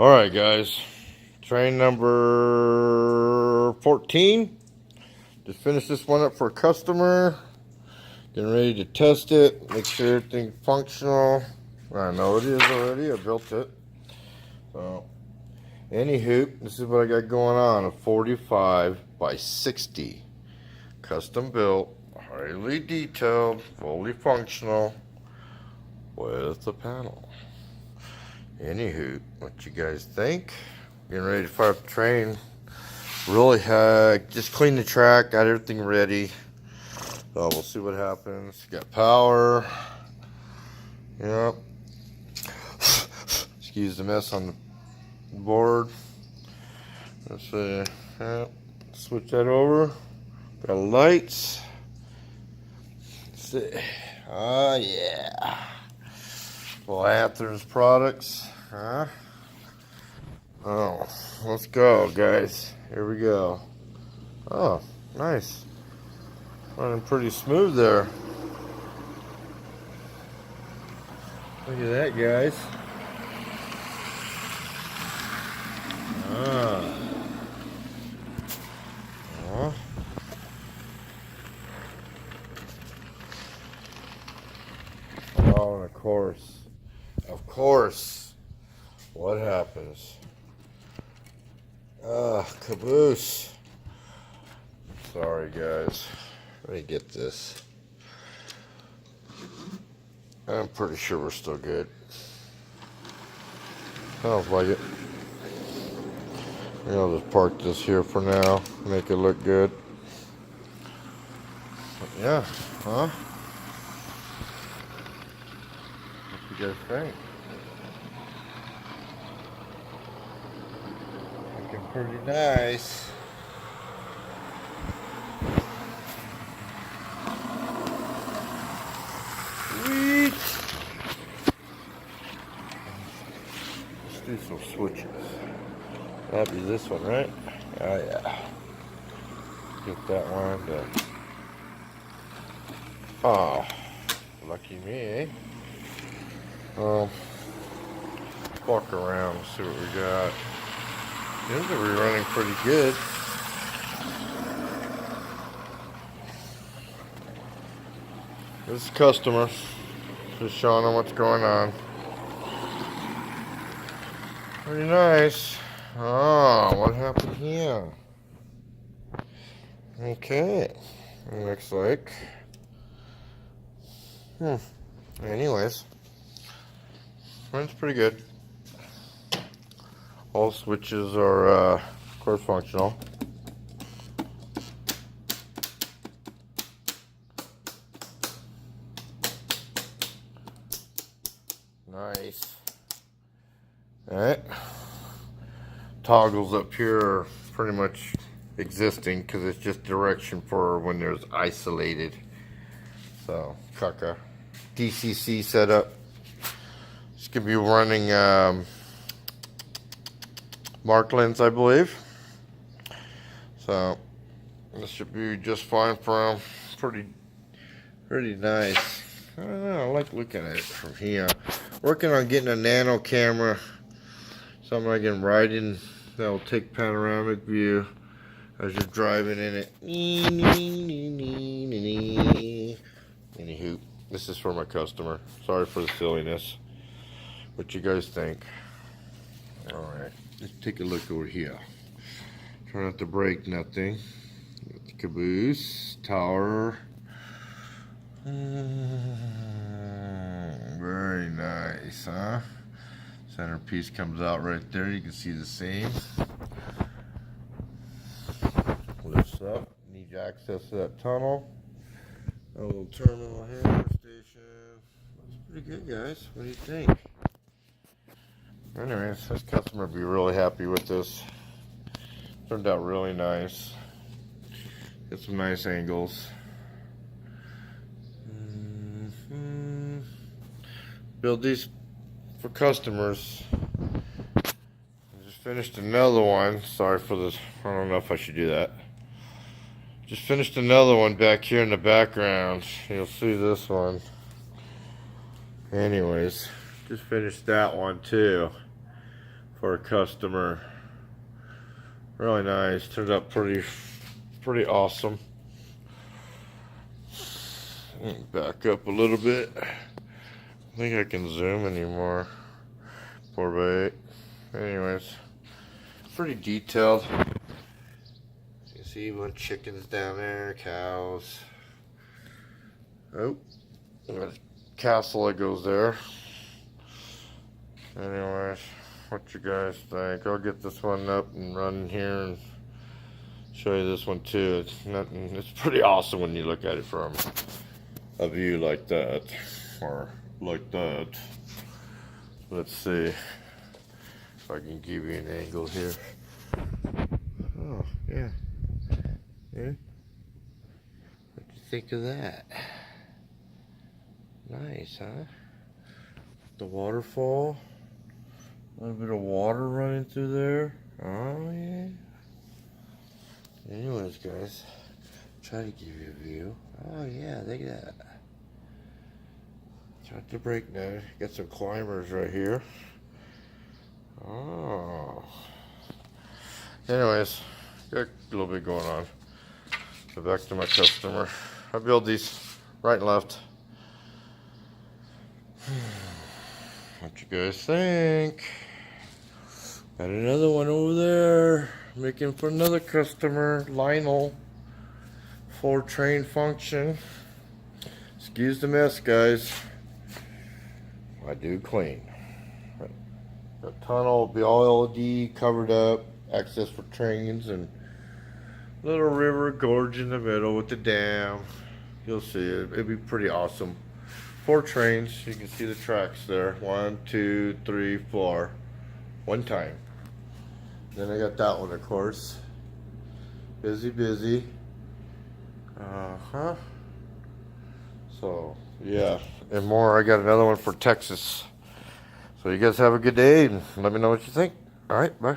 Alright guys, train number 14. Just finished this one up for a customer. Getting ready to test it, make sure everything's functional. I know it is already, I built it. So, anywho, this is what I got going on. A 45 by 60. Custom built, highly detailed, fully functional with the panel. Anywho, what you guys think? Getting ready to fire up the train. Really just cleaned the track, got everything ready. So we'll see what happens. Got power. Yep. Excuse the mess on the board. Let's see. Yep. Switch that over. Got lights. Let's see. Oh yeah. Well, Athearn products. Huh? Oh, let's go, guys. Here we go. Oh, nice. Running pretty smooth there. Look at that, guys. Ah. Oh, and of course, what happens? Caboose. Sorry, guys. Let me get this. I'm pretty sure we're still good. Sounds like it. I'll just park this here for now. Make it look good. Yeah, huh? What you guys think? Looking pretty nice. Sweet. Let's do some switches. That'd be this one, right? Oh yeah. Get that one done. Oh, lucky me, eh? Walk around and see what we got. Seems like we're running pretty good. This is customer. Just showing them what's going on. Pretty nice. Oh, what happened here? Okay. Looks like. Anyways. Runs pretty good. All switches are, of course, functional. Nice. Alright. Toggles up here are pretty much existing because it's just direction for when there's isolated. So, caca. DCC setup. It's going to be running Marklands, I believe. So, this should be just fine for them. Pretty nice. I don't know, I like looking at it from here. Working on getting a nano camera. Something I can ride in that will take panoramic view as you're driving in it. Anywho, this is for my customer. Sorry for the silliness. What you guys think? Alright, let's take a look over here. Try not to break nothing. Got the caboose, tower. Very nice, huh? Centerpiece comes out right there. You can see the seam. Lifts up. Need access to that tunnel. A little terminal handler station. That's pretty good, guys. What do you think? Anyways, this customer will be really happy with this. Turned out really nice. Get some nice angles. Build these for customers. I just finished another one. Sorry for this. I don't know if I should do that. Just finished another one back here in the background. You'll see this one. Anyways, just finished that one too. for a customer. Really nice. Turned out pretty awesome. Back up a little bit. I think I can zoom anymore. 4x8. Anyways, pretty detailed. You can see a bunch of chickens down there, cows. Oh, got a castle that goes there. Anyways, what you guys think? I'll get this one up and run here and show you this one too. It's pretty awesome when you look at it from a view like that, or like that. Let's see if I can give you an angle here. Oh, yeah. Yeah. What do you think of that? Nice, huh? The waterfall. A little bit of water running through there. Oh, yeah. Anyways, guys, try to give you a view. Oh, yeah, look at that. Try to break now. Got some climbers right here. Oh. Anyways, got a little bit going on. So back to my customer. I build these right and left. What you guys think? Got another one over there. Making for another customer, Lionel. 4-train function. Excuse the mess, guys. I do clean. The tunnel will be all LED, covered up, access for trains, and little river gorge in the middle with the dam. You'll see it. It'll be pretty awesome. 4 trains. You can see the tracks there. 1, 2, 3, 4. One time. Then I got that one, of course. Busy. So, yeah. And more, I got another one for Texas. So you guys have a good day and let me know what you think. All right, bye.